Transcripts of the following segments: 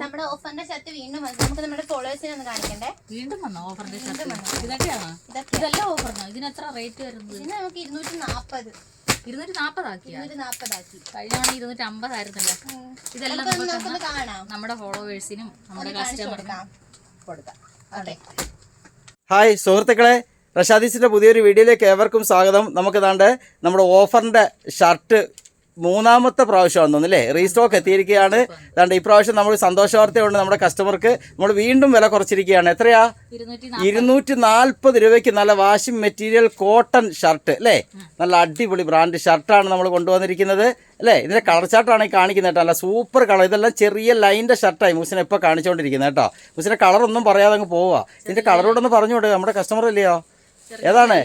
നമ്മുടെ ഓഫറിന്റെ ഷർട്ട് വീണ്ടും വന്നു. നമുക്ക് നമ്മുടെ ഫോളോവേഴ്സിനെ ഒന്ന് കാണിക്കണ്ടേ? വീണ്ടും വന്നോ ഓഫറിന്റെ ഷർട്ട്? ഇതൊക്കെയാണോ? ഇതെല്ലാം ഓഫറിനോ? ഇതിന് എത്ര റേറ്റ് വരുന്നത്? ഇതിന് നമുക്ക് 240 ആക്കി. 240 ആക്കി. കഴിഞ്ഞ 250 ആയിരുന്നല്ലോ. ഇതെല്ലാം കാണാം. നമ്മുടെ ഫോളോവേഴ്സിനും നമ്മുടെ കസ്റ്റമറിനും കൊടുക്കാം. അതെ. ഹായ് സുഹൃത്തുക്കളെ, റഷാദീസിൻ്റെ പുതിയൊരു വീഡിയോയിലേക്ക് ഏവർക്കും സ്വാഗതം. നമുക്ക് ദാണ്ട് നമ്മുടെ ഓഫറിൻ്റെ ഷർട്ട് മൂന്നാമത്തെ പ്രാവശ്യമാണെന്ന് തോന്നുന്നു അല്ലേ, റീസ്റ്റോക്ക് എത്തിയിരിക്കുകയാണ്. ദാണ്ട് ഈ പ്രാവശ്യം നമ്മൾ സന്തോഷ വാർത്തയുണ്ട്, നമ്മുടെ കസ്റ്റമർക്ക് നമ്മൾ വീണ്ടും വില കുറച്ചിരിക്കുകയാണ്. എത്രയാ? 240 രൂപയ്ക്ക് നല്ല വാഷിംഗ് മെറ്റീരിയൽ കോട്ടൺ ഷർട്ട് അല്ലേ, നല്ല അടിപൊളി ബ്രാൻഡ് ഷർട്ടാണ് നമ്മൾ കൊണ്ടുവന്നിരിക്കുന്നത് അല്ലേ. ഇതിൻ്റെ കളർ ചാർട്ടാണ് ഈ കാണിക്കുന്നത് കേട്ടോ, നല്ല സൂപ്പർ കളർ. ഇതെല്ലാം ചെറിയ ലൈൻ്റെ ഷർട്ടായി മുസിനെ ഇപ്പോൾ കാണിച്ചുകൊണ്ടിരിക്കുന്നത് കേട്ടോ. മുസിൻ്റെ കളറൊന്നും പറയാതെ അങ്ങ് പോവുക. ഇതിൻ്റെ കളറോടൊന്ന് പറഞ്ഞുകൊണ്ട് നമ്മുടെ കസ്റ്റമർ ഇല്ലയോ, ഏതാണ്?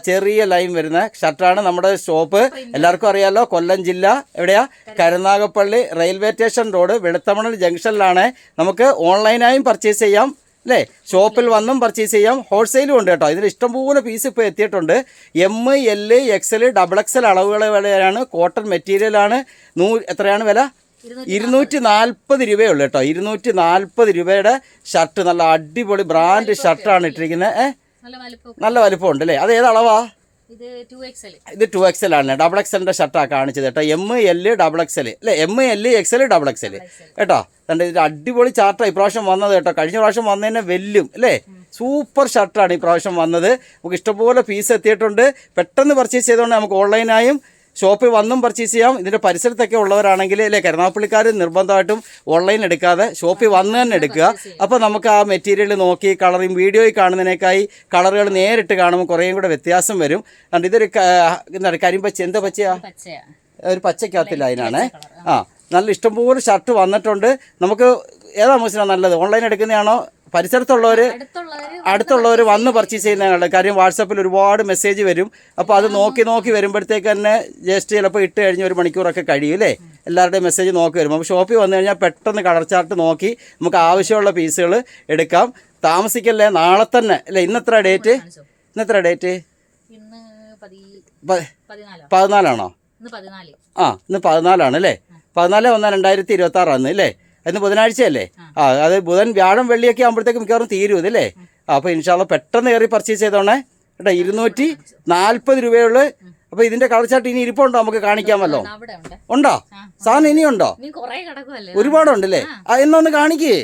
ചെറിയ ലൈൻ വരുന്ന ഷർട്ടാണ്. നമ്മുടെ ഷോപ്പ് എല്ലാവർക്കും അറിയാലോ, കൊല്ലം ജില്ല എവിടെയാ? Karunagappally railway station road Veluthamanal ജംഗ്ഷനിലാണ്. നമുക്ക് ഓൺലൈനായും പർച്ചേസ് ചെയ്യാം അല്ലേ, ഷോപ്പിൽ വന്നും പർച്ചേസ് ചെയ്യാം. ഹോൾസെയിലും ഉണ്ട് കേട്ടോ. ഇതിന് ഇഷ്ടംപോലെ പീസ് ഇപ്പോൾ എത്തിയിട്ടുണ്ട്. എം, എൽ, XL, XXL അളവുകൾ വിലയാണ്. കോട്ടൺ മെറ്റീരിയലാണ്. എത്രയാണ് വില? 240 രൂപയുള്ളൂ കേട്ടോ. 240 രൂപയുടെ ഷർട്ട്, നല്ല അടിപൊളി ബ്രാൻഡ് ഷർട്ടാണ് ഇട്ടിരിക്കുന്നത്. നല്ല വലിപ്പമുണ്ട് അല്ലേ. അത് ഏത് അളവാ? ഇത് 2XL ആണ്. XXLന്റെ ഷർട്ടാണ് കാണിച്ചത് കേട്ടോ. M, L, XXL അല്ലേ, M, L, XL, XXL കേട്ടോ. കണ്ട ഇത് അടിപൊളി ചാർട്ടാണ് ഇപ്രാവശ്യം വന്നത് കേട്ടോ. കഴിഞ്ഞ പ്രാവശ്യം വന്നതിനെ വെല്ലും അല്ലേ. സൂപ്പർ ഷർട്ടാണ് ഇപ്രാവശ്യം വന്നത്. നമുക്ക് ഇഷ്ടംപോലെ പീസ് എത്തിയിട്ടുണ്ട്. പെട്ടെന്ന് പർച്ചേസ് ചെയ്തുകൊണ്ട് നമുക്ക് ഓൺലൈനായും ഷോപ്പിൽ വന്നും പർച്ചേസ് ചെയ്യാം. ഇതിൻ്റെ പരിസരത്തൊക്കെ ഉള്ളവരാണെങ്കിൽ അല്ലേ, കരുനാഗപ്പള്ളിക്കാർ നിർബന്ധമായിട്ടും ഓൺലൈൻ എടുക്കാതെ ഷോപ്പിൽ വന്ന് തന്നെ എടുക്കുക. അപ്പോൾ നമുക്ക് ആ മെറ്റീരിയൽ നോക്കി കളറും വീഡിയോയിൽ കാണുന്നതിനേക്കായി കളറുകൾ നേരിട്ട് കാണുമ്പോൾ കുറേയും കൂടെ വ്യത്യാസം വരും. അതുകൊണ്ട് ഇതൊരു എന്താണ് കരിമ്പച്ച, എന്താ പച്ചയാ? ഒരു പച്ചക്കകത്തില്ല, അതിനാണ്. നല്ല ഇഷ്ടംപോലെ ഷർട്ട് വന്നിട്ടുണ്ട്. നമുക്ക് ഏതാ മുസ്ലിം നല്ലത്? ഓൺലൈൻ എടുക്കുന്നതാണോ അടുത്തുള്ളവർ വന്ന് പർച്ചേസ് ചെയ്യുന്നതാണ്? കാര്യം വാട്സപ്പിൽ ഒരുപാട് മെസ്സേജ് വരും. അപ്പോൾ അത് നോക്കി വരുമ്പോഴത്തേക്ക് തന്നെ ജസ്റ്റ് ചിലപ്പോൾ ഇട്ട് കഴിഞ്ഞ് 1 മണിക്കൂറൊക്കെ കഴിയും അല്ലേ, എല്ലാവരുടെയും മെസ്സേജ് നോക്കി വരും. അപ്പോൾ ഷോപ്പിൽ വന്നു കഴിഞ്ഞാൽ പെട്ടെന്ന് കളർ ചാർട്ട് നോക്കി നമുക്ക് ആവശ്യമുള്ള പീസുകൾ എടുക്കാം. താമസിക്കല്ലേ, നാളെ തന്നെ അല്ലേ. ഇന്നെത്ര ഡേറ്റ്? 14ആണോ? ഇന്ന് 14ആണ് അല്ലേ. 14/1/2026 അല്ലേ. ഇന്ന് ബുധനാഴ്ചയല്ലേ. അത് ബുധൻ വ്യാഴം വെള്ളിയൊക്കെ ആകുമ്പോഴത്തേക്ക് മിക്കവാറും തീരും ഇതല്ലേ. അപ്പോൾ ഇൻഷാല്ല പെട്ടെന്ന് കയറി പർച്ചേസ് ചെയ്തോണേ കേട്ടോ. 240 രൂപയുള്ളൂ. അപ്പോൾ ഇതിൻ്റെ കളർ ചാർട്ട് ഇനി ഇരിപ്പുണ്ടോ? നമുക്ക് കാണിക്കാമല്ലോ. ഉണ്ടോ സാധനം? ഇനിയുണ്ടോ? ഒരുപാടുണ്ടല്ലേ. എന്നൊന്ന് കാണിക്കേ.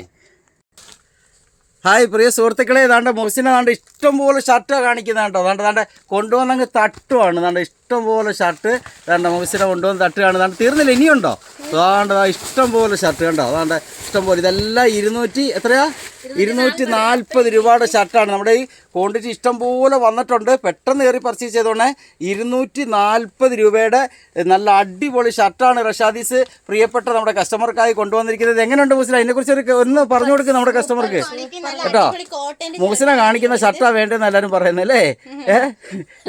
ഹായ് പ്രിയ സുഹൃത്തുക്കളെ, ഏതാണ്ട് മുഹസിനെ ഏതാണ്ട് ഇഷ്ടംപോലെ ഷർട്ട് കാണിക്കുന്നത് കേട്ടോ. ഏതാണ്ട് കൊണ്ടുവന്നങ്ങ് തട്ടുവാണ്. ഏതാണ്ട് ഇഷ്ടംപോലെ ഷർട്ട് ഏതാണ്ട് മുഹസിനെ കൊണ്ടുവന്ന് തട്ടുകയാണ്. ഏതാണ്ട് തീർന്നില്ല, ഇനിയുണ്ടോ? ഏതാണ്ട് ഇഷ്ടംപോലെ ഷർട്ട് കണ്ടോ. ഏതാണ്ട് ഇഷ്ടംപോലെ. ഇതെല്ലാം 240 രൂപയുടെ ഷർട്ടാണ്. നമ്മുടെ ഈ ക്വാണ്ടിറ്റി ഇഷ്ടംപോലെ വന്നിട്ടുണ്ട്. പെട്ടെന്ന് കയറി പർച്ചേസ് ചെയ്തോണേ. 240 രൂപയുടെ നല്ല അടിപൊളി ഷർട്ടാണ് റഷാദീസ് പ്രിയപ്പെട്ട നമ്മുടെ കസ്റ്റമർക്കായി കൊണ്ടുവന്നിരിക്കുന്നത്. എങ്ങനെയുണ്ട് മുഹസിന? അതിനെക്കുറിച്ച് ഒന്ന് പറഞ്ഞു കൊടുക്കുക നമ്മുടെ കസ്റ്റമർക്ക് കേട്ടോ. മുഹസിന കാണിക്കുന്ന ഷർട്ടാണ് വേണ്ടതെന്ന് എല്ലാവരും പറയുന്നത് അല്ലേ.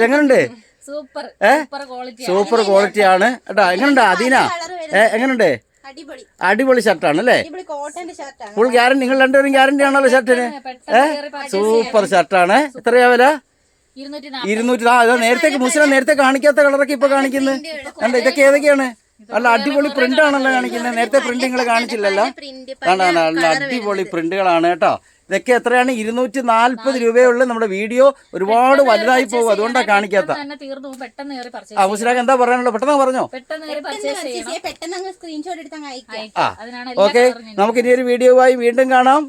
എങ്ങനെയുണ്ട്? സൂപ്പർ ക്വാളിറ്റിയാണ് കേട്ടോ. എങ്ങനെയുണ്ട് അദീന? എങ്ങനെയുണ്ട്? അടിപൊളി ഷർട്ടാണ് അല്ലേ. Full guarantee. നിങ്ങൾ രണ്ടുപേരും ഗ്യാരണ്ടി ആണല്ലോ ഷർട്ടിന്. സൂപ്പർ ഷർട്ടാണ്. എത്രയാ വില? 200. നേരത്തേക്ക് മുസ്ലിം നേരത്തെ കാണിക്കാത്ത കളറൊക്കെ ഇപ്പൊ കാണിക്കുന്നത് കണ്ടോ. ഇതൊക്കെ ഏതൊക്കെയാണ്? നല്ല അടിപൊളി പ്രിന്റ് ആണല്ലോ കാണിക്കുന്നത്. നേരത്തെ പ്രിന്റ് നിങ്ങൾ കാണിച്ചില്ലല്ലോ. നല്ല അടിപൊളി പ്രിന്റുകളാണ് കേട്ടോ. ഇതൊക്കെ എത്രയാണ്? 240 രൂപയുള്ളൂ. നമ്മുടെ വീഡിയോ ഒരുപാട് വലുതായി പോകും, അതുകൊണ്ടാണ് കാണിക്കാത്ത. മുസ്ലിം എന്താ പറയാനുള്ളത്? പെട്ടെന്ന് പറഞ്ഞോ. ഓക്കെ, നമുക്ക് ഇനിയൊരു വീഡിയോയുമായി വീണ്ടും കാണാം.